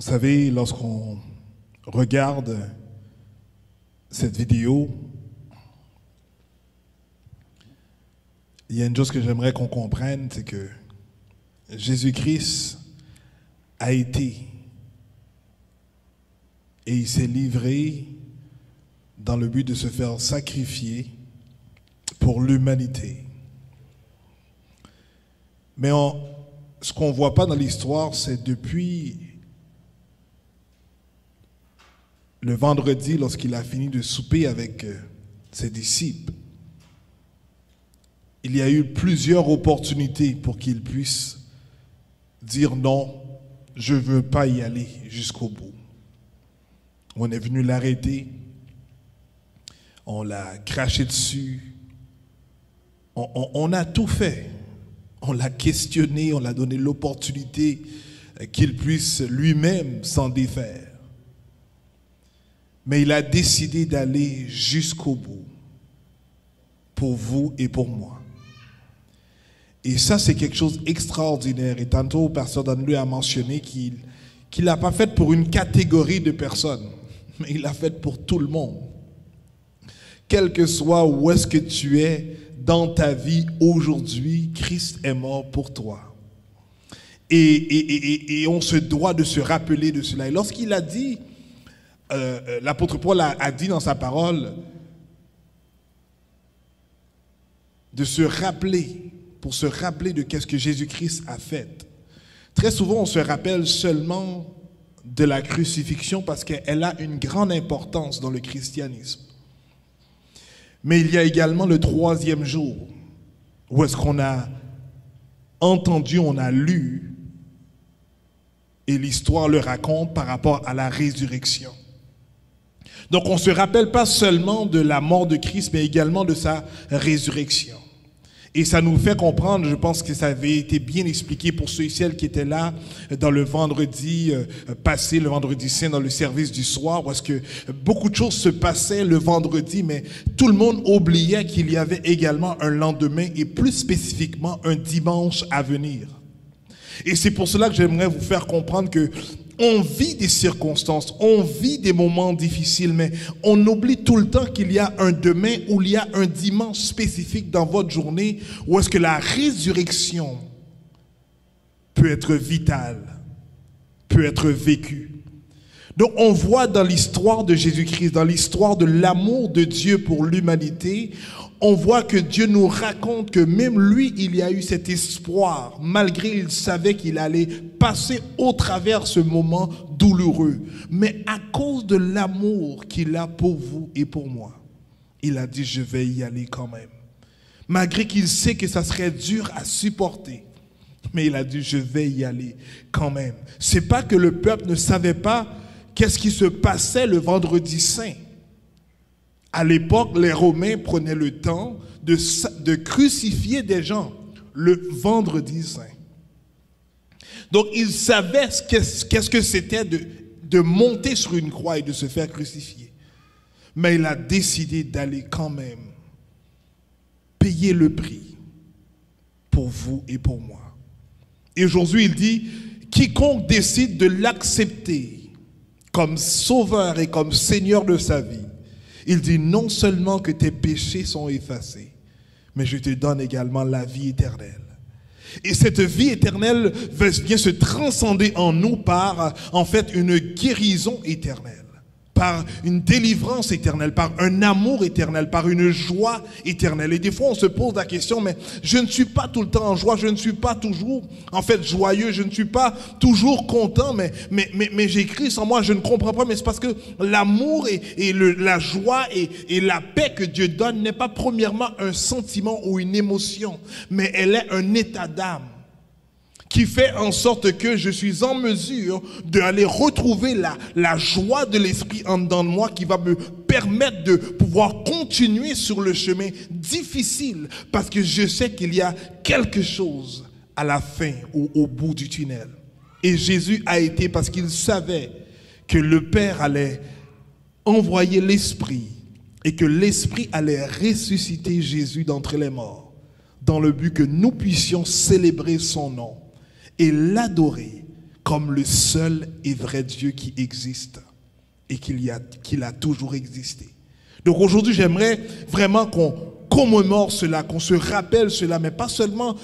savez, lorsqu'on regarde cette vidéo, il y a une chose que j'aimerais qu'on comprenne, c'est que Jésus-Christ a été et il s'est livré dans le but de se faire sacrifier pour l'humanité. Mais ce qu'on ne voit pas dans l'histoire, c'est depuis le vendredi, lorsqu'il a fini de souper avec ses disciples, il y a eu plusieurs opportunités pour qu'il puisse dire non, je ne veux pas y aller jusqu'au bout. On est venu l'arrêter, on l'a craché dessus, on a tout fait. On l'a questionné, on l'a donné l'opportunité qu'il puisse lui-même s'en défaire. Mais il a décidé d'aller jusqu'au bout, pour vous et pour moi. Et ça, c'est quelque chose d'extraordinaire. Et tantôt, Pasteur Danleu a mentionné qu'il l'a pas fait pour une catégorie de personnes, mais il l'a fait pour tout le monde. Quel que soit où est-ce que tu es dans ta vie aujourd'hui, Christ est mort pour toi. Et on se doit de se rappeler de cela. Et lorsqu'il a dit, l'apôtre Paul a dit dans sa parole, de se rappeler, pour se rappeler de qu'est-ce que Jésus-Christ a fait. Très souvent, on se rappelle seulement de la crucifixion parce qu'elle a une grande importance dans le christianisme. Mais il y a également le troisième jour, où est-ce qu'on a entendu, on a lu, et l'histoire le raconte par rapport à la résurrection. Donc on ne se rappelle pas seulement de la mort de Christ, mais également de sa résurrection. Et ça nous fait comprendre, je pense que ça avait été bien expliqué pour ceux et celles qui étaient là dans le vendredi passé, le vendredi saint, dans le service du soir, parce que beaucoup de choses se passaient le vendredi, mais tout le monde oubliait qu'il y avait également un lendemain et plus spécifiquement un dimanche à venir. Et c'est pour cela que j'aimerais vous faire comprendre que on vit des circonstances, on vit des moments difficiles, mais on oublie tout le temps qu'il y a un demain ou il y a un dimanche spécifique dans votre journée où est-ce que la résurrection peut être vitale, peut être vécue. Donc on voit dans l'histoire de Jésus-Christ, dans l'histoire de l'amour de Dieu pour l'humanité, on voit que Dieu nous raconte que même lui, il y a eu cet espoir, malgré il savait qu'il allait passer au travers ce moment douloureux. Mais à cause de l'amour qu'il a pour vous et pour moi, il a dit, je vais y aller quand même. Malgré qu'il sait que ça serait dur à supporter, mais il a dit, je vais y aller quand même. C'est pas que le peuple ne savait pas qu'est-ce qui se passait le vendredi saint. À l'époque, les Romains prenaient le temps de crucifier des gens le vendredi saint. Donc, ils savaient qu'est-ce que c'était de monter sur une croix et de se faire crucifier. Mais il a décidé d'aller quand même payer le prix pour vous et pour moi. Et aujourd'hui, il dit, quiconque décide de l'accepter comme sauveur et comme Seigneur de sa vie, il dit non seulement que tes péchés sont effacés, mais je te donne également la vie éternelle. Et cette vie éternelle vient se transcender en nous par, en fait, une guérison éternelle, par une délivrance éternelle, par un amour éternel, par une joie éternelle. Et des fois, on se pose la question, mais je ne suis pas tout le temps en joie, je ne suis pas toujours, en fait, joyeux, je ne suis pas toujours content, mais j'ai Christ en moi, je ne comprends pas, mais c'est parce que l'amour et la joie et la paix que Dieu donne n'est pas premièrement un sentiment ou une émotion, mais elle est un état d'âme qui fait en sorte que je suis en mesure d'aller retrouver la joie de l'esprit en dedans de moi qui va me permettre de pouvoir continuer sur le chemin difficile parce que je sais qu'il y a quelque chose à la fin ou au bout du tunnel. Et Jésus a été parce qu'il savait que le Père allait envoyer l'Esprit et que l'Esprit allait ressusciter Jésus d'entre les morts dans le but que nous puissions célébrer son nom et l'adorer comme le seul et vrai Dieu qui existe et qu'il a toujours existé. Donc aujourd'hui, j'aimerais vraiment qu'on commémore cela, qu'on se rappelle cela, mais pas seulement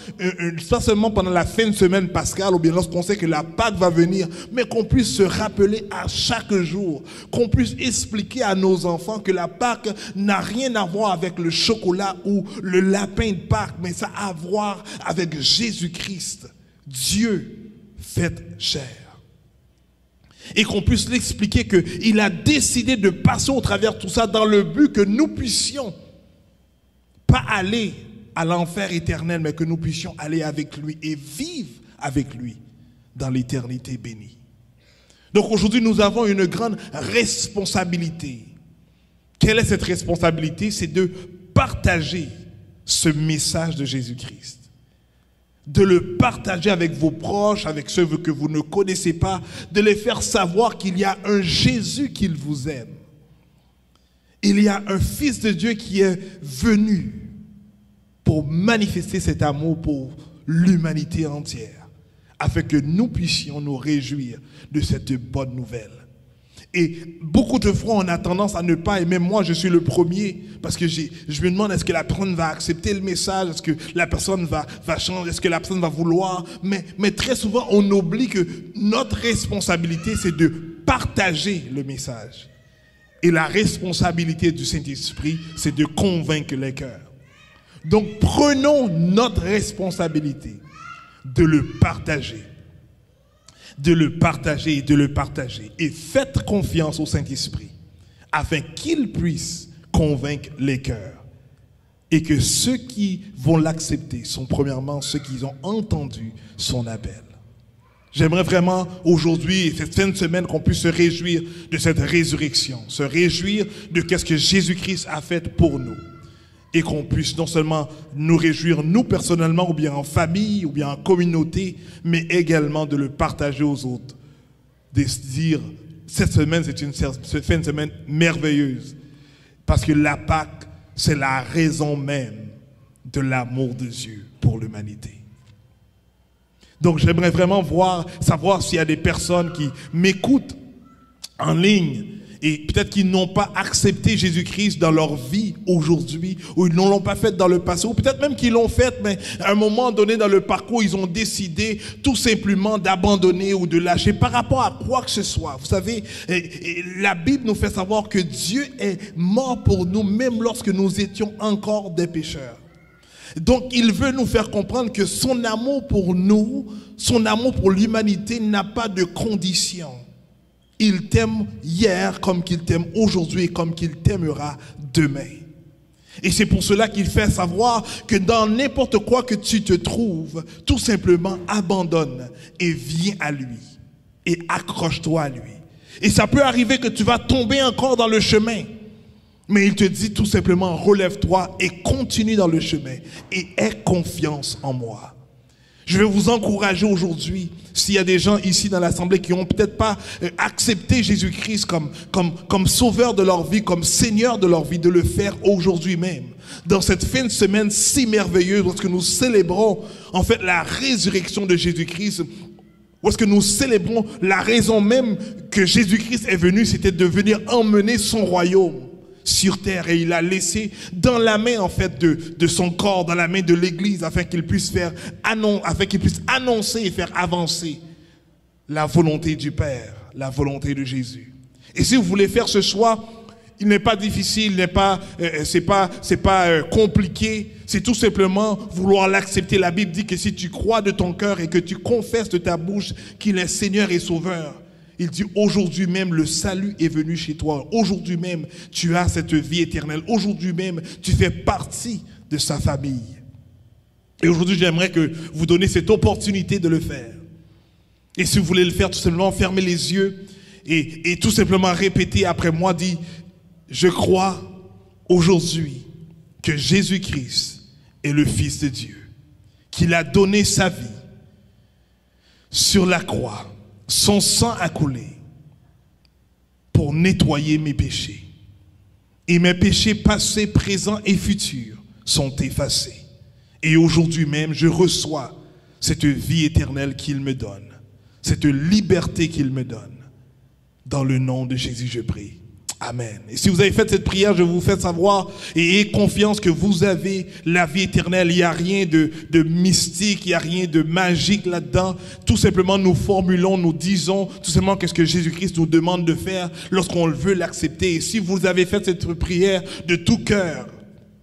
pendant la fin de semaine pascale ou bien lorsqu'on sait que la Pâque va venir, mais qu'on puisse se rappeler à chaque jour, qu'on puisse expliquer à nos enfants que la Pâque n'a rien à voir avec le chocolat ou le lapin de Pâques, mais ça a à voir avec Jésus-Christ, Dieu fait chair. Et qu'on puisse l'expliquer qu'il a décidé de passer au travers de tout ça dans le but que nous puissions pas aller à l'enfer éternel, mais que nous puissions aller avec lui et vivre avec lui dans l'éternité bénie. Donc aujourd'hui, nous avons une grande responsabilité. Quelle est cette responsabilité? C'est de partager ce message de Jésus-Christ. De le partager avec vos proches, avec ceux que vous ne connaissez pas, de les faire savoir qu'il y a un Jésus qui vous aime. Il y a un Fils de Dieu qui est venu pour manifester cet amour pour l'humanité entière, afin que nous puissions nous réjouir de cette bonne nouvelle. Et beaucoup de fois, on a tendance à ne pas, et même moi, je suis le premier, parce que je me demande, est-ce que la personne va accepter le message, est-ce que la personne va changer, est-ce que la personne va vouloir, mais très souvent, on oublie que notre responsabilité, c'est de partager le message. Et la responsabilité du Saint-Esprit, c'est de convaincre les cœurs. Donc, prenons notre responsabilité de le partager. De le partager et de le partager. Et faites confiance au Saint-Esprit afin qu'il puisse convaincre les cœurs. Et que ceux qui vont l'accepter sont premièrement ceux qui ont entendu son appel. J'aimerais vraiment aujourd'hui, cette fin de semaine, qu'on puisse se réjouir de cette résurrection, se réjouir de ce que Jésus-Christ a fait pour nous. Et qu'on puisse non seulement nous réjouir, nous personnellement, ou bien en famille, ou bien en communauté, mais également de le partager aux autres. De se dire, cette semaine, c'est une fin de semaine merveilleuse. Parce que la Pâque, c'est la raison même de l'amour de Dieu pour l'humanité. Donc j'aimerais vraiment savoir s'il y a des personnes qui m'écoutent en ligne, et peut-être qu'ils n'ont pas accepté Jésus-Christ dans leur vie aujourd'hui, ou ils ne l'ont pas fait dans le passé, ou peut-être même qu'ils l'ont fait, mais à un moment donné dans le parcours, ils ont décidé tout simplement d'abandonner ou de lâcher par rapport à quoi que ce soit. Vous savez, la Bible nous fait savoir que Dieu est mort pour nous, même lorsque nous étions encore des pécheurs. Donc il veut nous faire comprendre que son amour pour nous, son amour pour l'humanité n'a pas de condition. Il t'aime hier comme qu'il t'aime aujourd'hui et comme qu'il t'aimera demain. Et c'est pour cela qu'il fait savoir que dans n'importe quoi que tu te trouves, tout simplement abandonne et viens à lui. Et accroche-toi à lui. Et ça peut arriver que tu vas tomber encore dans le chemin. Mais il te dit tout simplement, relève-toi et continue dans le chemin. Et aie confiance en moi. Je vais vous encourager aujourd'hui, s'il y a des gens ici dans l'assemblée qui n'ont peut-être pas accepté Jésus-Christ comme sauveur de leur vie, comme Seigneur de leur vie, de le faire aujourd'hui même. Dans cette fin de semaine si merveilleuse, lorsque nous célébrons en fait la résurrection de Jésus-Christ, lorsque nous célébrons la raison même que Jésus-Christ est venu, c'était de venir emmener son royaume sur terre, et il a laissé dans la main en fait de son corps, dans la main de l'Église, afin qu'il puisse annoncer et faire avancer la volonté du Père, la volonté de Jésus. Et si vous voulez faire ce choix, il n'est pas difficile, c'est pas compliqué, c'est tout simplement vouloir l'accepter. La Bible dit que si tu crois de ton cœur et que tu confesses de ta bouche qu'il est Seigneur et Sauveur, il dit aujourd'hui même le salut est venu chez toi. Aujourd'hui même tu as cette vie éternelle. Aujourd'hui même tu fais partie de sa famille. Et aujourd'hui j'aimerais que vous donniez cette opportunité de le faire. Et si vous voulez le faire, tout simplement fermez les yeux et tout simplement répétez après moi, dit: je crois aujourd'hui que Jésus-Christ est le Fils de Dieu, qu'il a donné sa vie sur la croix. Son sang a coulé pour nettoyer mes péchés. Et mes péchés passés, présents et futurs sont effacés. Et aujourd'hui même, je reçois cette vie éternelle qu'il me donne. cette liberté qu'il me donne. Dans le nom de Jésus, je prie. Amen. Et si vous avez fait cette prière, je vous fais savoir et ayez confiance que vous avez la vie éternelle. Il n'y a rien de mystique, il n'y a rien de magique là-dedans. Tout simplement, nous formulons, nous disons tout simplement qu'est-ce que Jésus-Christ nous demande de faire lorsqu'on veut l'accepter. Et si vous avez fait cette prière de tout cœur,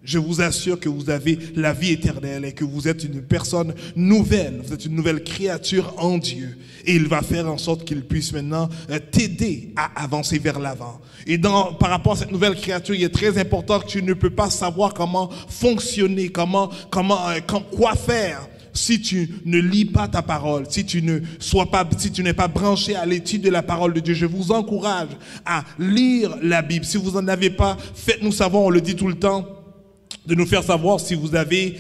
je vous assure que vous avez la vie éternelle et que vous êtes une personne nouvelle. Vous êtes une nouvelle créature en Dieu. Et il va faire en sorte qu'il puisse maintenant t'aider à avancer vers l'avant. Et par rapport à cette nouvelle créature, il est très important que tu ne peux pas savoir comment fonctionner, quoi faire. Si tu ne lis pas ta parole, si tu n'es pas branché à l'étude de la parole de Dieu, je vous encourage à lire la Bible. Si vous n'en avez pas, faites-nous savoir, on le dit tout le temps, de nous faire savoir si vous n'avez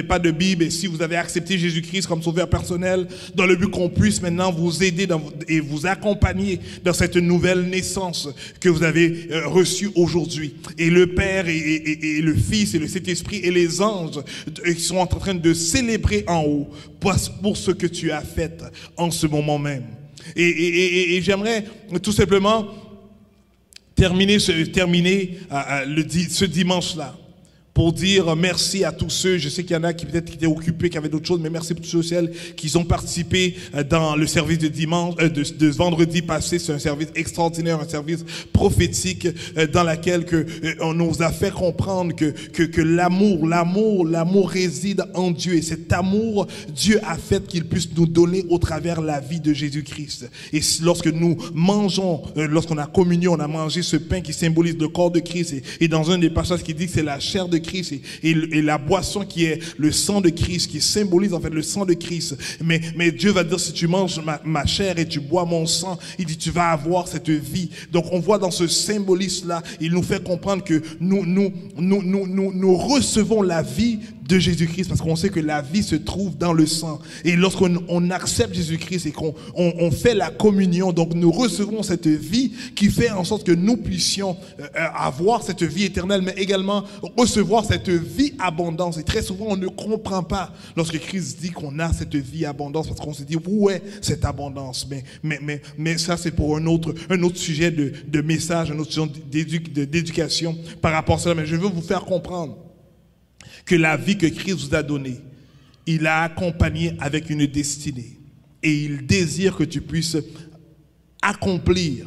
pas de Bible et si vous avez accepté Jésus-Christ comme sauveur personnel, dans le but qu'on puisse maintenant vous aider et vous accompagner dans cette nouvelle naissance que vous avez reçue aujourd'hui. Et le Père et le Fils et le Saint-Esprit et les anges qui sont en train de célébrer en haut pour ce que tu as fait en ce moment même. Et j'aimerais tout simplement terminer ce dimanche-là pour dire merci à tous ceux, je sais qu'il y en a qui peut-être étaient occupés, qui avaient d'autres choses, mais merci pour tous ceux et celles qui ont participé dans le service de dimanche, de vendredi passé. C'est un service extraordinaire, un service prophétique dans lequel on nous a fait comprendre que l'amour réside en Dieu. Et cet amour, Dieu a fait qu'il puisse nous donner au travers la vie de Jésus-Christ. Et lorsque nous mangeons, lorsqu'on a communion, on a mangé ce pain qui symbolise le corps de Christ. Et dans un des passages qui dit que c'est la chair de Christ et la boisson qui est le sang de Christ, qui symbolise en fait le sang de Christ. Mais Dieu va dire, si tu manges ma chair et tu bois mon sang, il dit, tu vas avoir cette vie. Donc on voit dans ce symbolisme-là, il nous fait comprendre que nous recevons la vie de Jésus-Christ parce qu'on sait que la vie se trouve dans le sang. Et lorsqu'on accepte Jésus-Christ et qu'on fait la communion, donc nous recevons cette vie qui fait en sorte que nous puissions avoir cette vie éternelle, mais également recevoir cette vie abondance. Et très souvent, on ne comprend pas lorsque Christ dit qu'on a cette vie abondance parce qu'on se dit, où est cette abondance? Mais ça, c'est pour un autre sujet de message, un autre sujet d'éducation par rapport à cela. Mais je veux vous faire comprendre que la vie que Christ vous a donnée, il l'a accompagnée avec une destinée. Et il désire que tu puisses accomplir,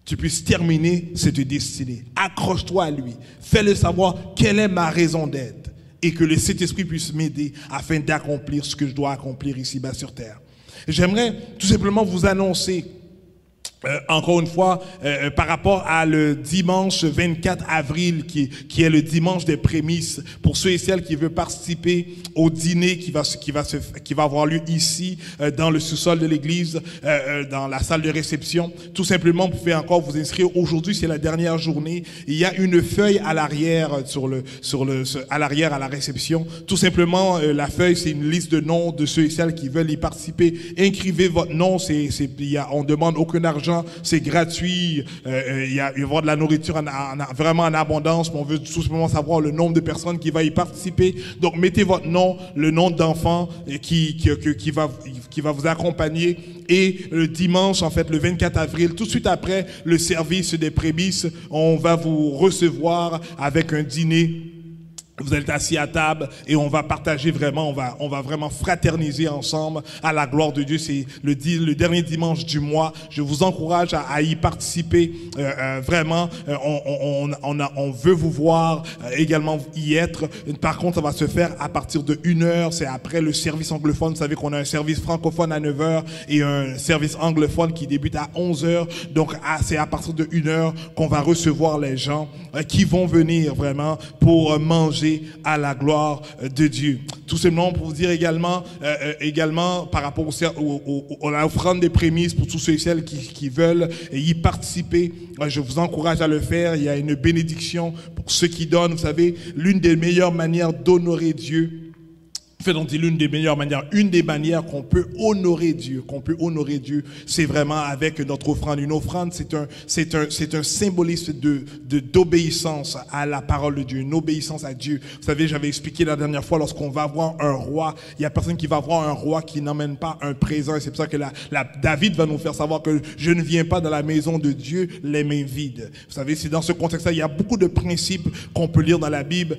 tu puisses terminer cette destinée. Accroche-toi à lui. Fais-le savoir quelle est ma raison d'être. Et que le Saint-Esprit puisse m'aider afin d'accomplir ce que je dois accomplir ici-bas sur terre. J'aimerais tout simplement vous annoncer encore une fois, par rapport à le dimanche 24 avril, qui est le dimanche des prémices, pour ceux et celles qui veulent participer au dîner qui va avoir lieu ici, dans le sous-sol de l'église, dans la salle de réception. Tout simplement, vous pouvez encore vous inscrire. Aujourd'hui, c'est la dernière journée. Il y a une feuille à l'arrière, à l'arrière à la réception. Tout simplement, la feuille, c'est une liste de noms de ceux et celles qui veulent y participer. Inscrivez votre nom. On demande aucun argent. C'est gratuit, il va y avoir de la nourriture vraiment en abondance, mais on veut tout simplement savoir le nombre de personnes qui va y participer. Donc mettez votre nom, le nom d'enfant qui va vous accompagner. Et le dimanche, en fait, le 24 avril, tout de suite après le service des prémices, on va vous recevoir avec un dîner. Vous êtes assis à table et on va partager vraiment, on va vraiment fraterniser ensemble à la gloire de Dieu. C'est le dernier dimanche du mois. Je vous encourage à y participer. Vraiment, on veut vous voir, également y être. Par contre, ça va se faire à partir de 1h. C'est après le service anglophone. Vous savez qu'on a un service francophone à 9h et un service anglophone qui débute à 11h. Donc, c'est à partir de 1h qu'on va recevoir les gens qui vont venir vraiment pour manger à la gloire de Dieu. Tout simplement pour vous dire également par rapport à l'offrande des prémices pour tous ceux et celles qui veulent y participer, je vous encourage à le faire. Il y a une bénédiction pour ceux qui donnent. Vous savez, l'une des meilleures manières d'honorer Dieu, fait, on dit l'une des meilleures manières, une des manières qu'on peut honorer Dieu, c'est vraiment avec notre offrande. Une offrande, c'est un symbolisme d'obéissance à la parole de Dieu, une obéissance à Dieu. Vous savez, j'avais expliqué la dernière fois, lorsqu'on va voir un roi, il y a personne qui va voir un roi qui n'emmène pas un présent. Et c'est pour ça que David va nous faire savoir que je ne viens pas dans la maison de Dieu les mains vides. Vous savez, c'est dans ce contexte-là, il y a beaucoup de principes qu'on peut lire dans la Bible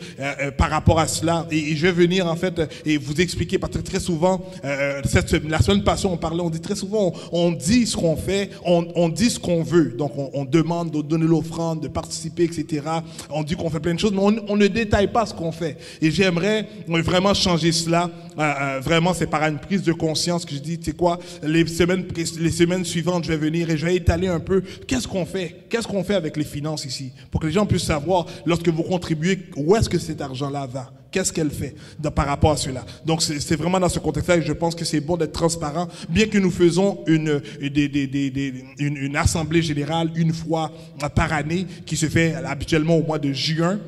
par rapport à cela. Et je vais venir en fait et vous expliquer, parce que très souvent, la semaine passée, on dit très souvent, on dit ce qu'on fait, on dit ce qu'on veut. Donc, on demande de donner l'offrande, de participer, etc. On dit qu'on fait plein de choses, mais on ne détaille pas ce qu'on fait. Et j'aimerais vraiment changer cela. Vraiment, c'est par une prise de conscience que je dis, tu sais quoi, les semaines suivantes, je vais venir et je vais étaler un peu qu'est-ce qu'on fait avec les finances ici, pour que les gens puissent savoir, lorsque vous contribuez, où est-ce que cet argent-là va. Qu'est-ce qu'elle fait par rapport à cela? Donc, c'est vraiment dans ce contexte-là que je pense que c'est bon d'être transparent, bien que nous faisons une assemblée générale une fois par année qui se fait habituellement au mois de juin.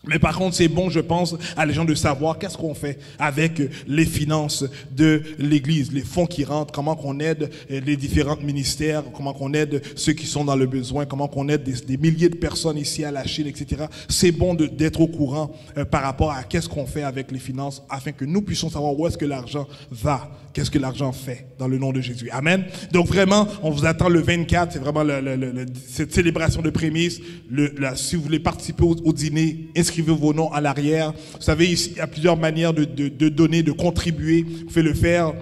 Mais par contre, c'est bon, je pense, à les gens de savoir qu'est-ce qu'on fait avec les finances de l'Église, les fonds qui rentrent, comment qu'on aide les différents ministères, comment qu'on aide ceux qui sont dans le besoin, comment qu'on aide des milliers de personnes ici à la Chine, etc. C'est bon d'être au courant par rapport à qu'est-ce qu'on fait avec les finances, afin que nous puissions savoir où est-ce que l'argent va, qu'est-ce que l'argent fait, dans le nom de Jésus. Amen. Donc vraiment, on vous attend le 24, c'est vraiment cette célébration de prémices. Si vous voulez participer au dîner, inscrivez vos noms à l'arrière. Vous savez, ici, il y a plusieurs manières de donner, de contribuer. Vous pouvez le faire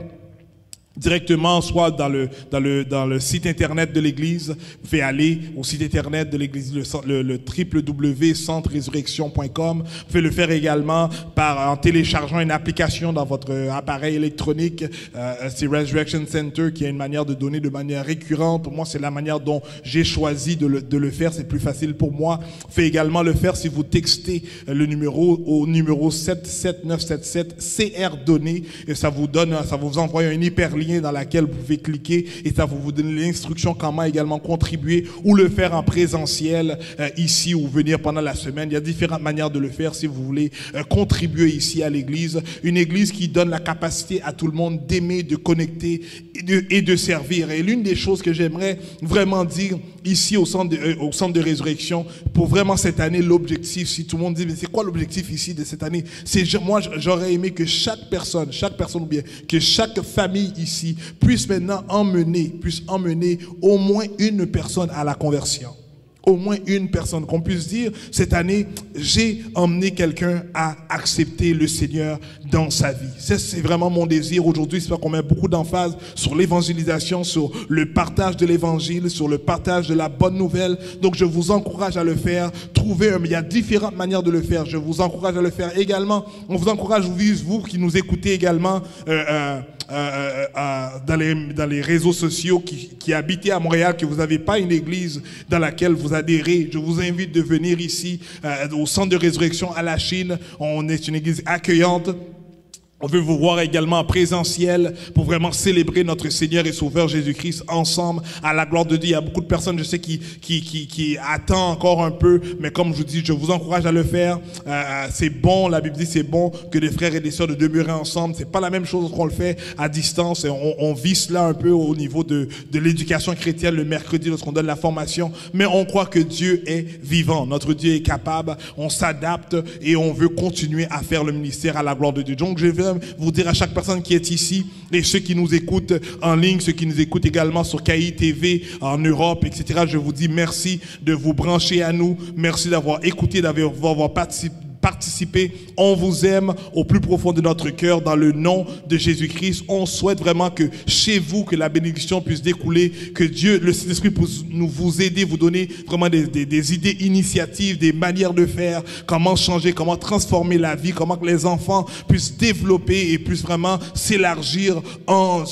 directement, soit dans le site internet de l'église. Vous pouvez aller au site internet de l'église, le www.centreresurrection.com. Vous pouvez le faire également en téléchargeant une application dans votre appareil électronique. C'est Resurrection Center qui a une manière de donner de manière récurrente. Pour moi, c'est la manière dont j'ai choisi de le faire. C'est plus facile pour moi. Vous pouvez également le faire si vous textez le numéro au numéro 77977 CR donné, et ça vous envoie un hyperlien dans laquelle vous pouvez cliquer et ça vous donne l'instruction comment également contribuer ou le faire en présentiel ici ou venir pendant la semaine. Il y a différentes manières de le faire si vous voulez contribuer ici à l'église. Une église qui donne la capacité à tout le monde d'aimer, de connecter et de servir. Et l'une des choses que j'aimerais vraiment dire ici au centre de résurrection, pour vraiment cette année, l'objectif, si tout le monde dit, mais c'est quoi l'objectif ici de cette année? Moi, j'aurais aimé que chaque personne ou bien que chaque famille ici puisse maintenant emmener au moins une personne à la conversion. Au moins une personne, qu'on puisse dire, cette année, j'ai emmené quelqu'un à accepter le Seigneur dans sa vie. C'est vraiment mon désir aujourd'hui. C'est pour qu'on met beaucoup d'emphase sur l'évangélisation, sur le partage de l'évangile, sur le partage de la bonne nouvelle. Donc, je vous encourage à le faire. Il y a différentes manières de le faire. Je vous encourage à le faire également. On vous encourage, vous qui nous écoutez également, dans les réseaux sociaux qui habitez à Montréal, que vous n'avez pas une église dans laquelle vous adhérez, je vous invite de venir ici au centre de résurrection à la Chine. On est une église accueillante. On veut vous voir également en présentiel pour vraiment célébrer notre Seigneur et Sauveur Jésus-Christ ensemble à la gloire de Dieu. Il y a beaucoup de personnes, je sais, qui attendent encore un peu, mais comme je vous dis, je vous encourage à le faire. C'est bon, la Bible dit c'est bon que des frères et des sœurs de demeurer ensemble. C'est pas la même chose qu'on le fait à distance. Et on vit cela un peu au niveau de l'éducation chrétienne le mercredi lorsqu'on donne la formation. Mais on croit que Dieu est vivant. Notre Dieu est capable. On s'adapte et on veut continuer à faire le ministère à la gloire de Dieu. Donc je vais vous dire à chaque personne qui est ici et ceux qui nous écoutent en ligne, ceux qui nous écoutent également sur KI TV en Europe, etc. Je vous dis merci de vous brancher à nous. Merci d'avoir écouté, d'avoir participé. On vous aime au plus profond de notre cœur dans le nom de Jésus-Christ. On souhaite vraiment que chez vous, que la bénédiction puisse découler, que Dieu, le Saint-Esprit puisse vous aider, vous donner vraiment des idées, initiatives, des manières de faire, comment changer, comment transformer la vie, comment que les enfants puissent développer et puissent vraiment s'élargir à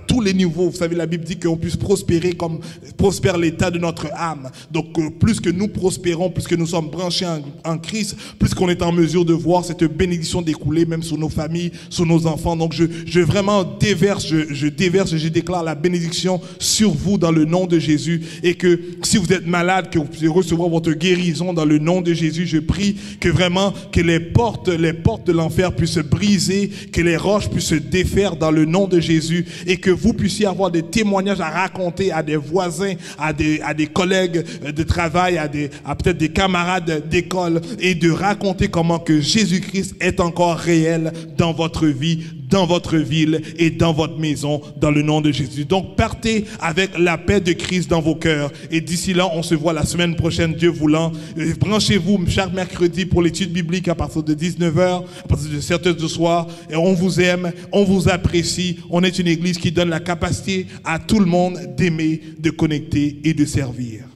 tous les niveaux. Vous savez, la Bible dit qu'on puisse prospérer comme prospère l'état de notre âme. Donc, plus que nous prospérons, plus que nous sommes branchés en Christ, Christ, plus qu'on est en mesure de voir cette bénédiction découler même sur nos familles, sur nos enfants. Donc je vraiment déverse, je déclare la bénédiction sur vous dans le nom de Jésus, et que si vous êtes malade, que vous puissiez recevoir votre guérison dans le nom de Jésus. Je prie que vraiment que les portes de l'enfer puissent se briser, que les roches puissent se défaire dans le nom de Jésus, et que vous puissiez avoir des témoignages à raconter à des voisins, à des collègues de travail, à peut-être des camarades d'école, et de raconter comment que Jésus-Christ est encore réel dans votre vie, dans votre ville et dans votre maison, dans le nom de Jésus. Donc, partez avec la paix de Christ dans vos cœurs. Et d'ici là, on se voit la semaine prochaine, Dieu voulant. Branchez-vous chaque mercredi pour l'étude biblique à partir de 19h, à partir de 7h du soir. Et on vous aime, on vous apprécie. On est une église qui donne la capacité à tout le monde d'aimer, de connecter et de servir.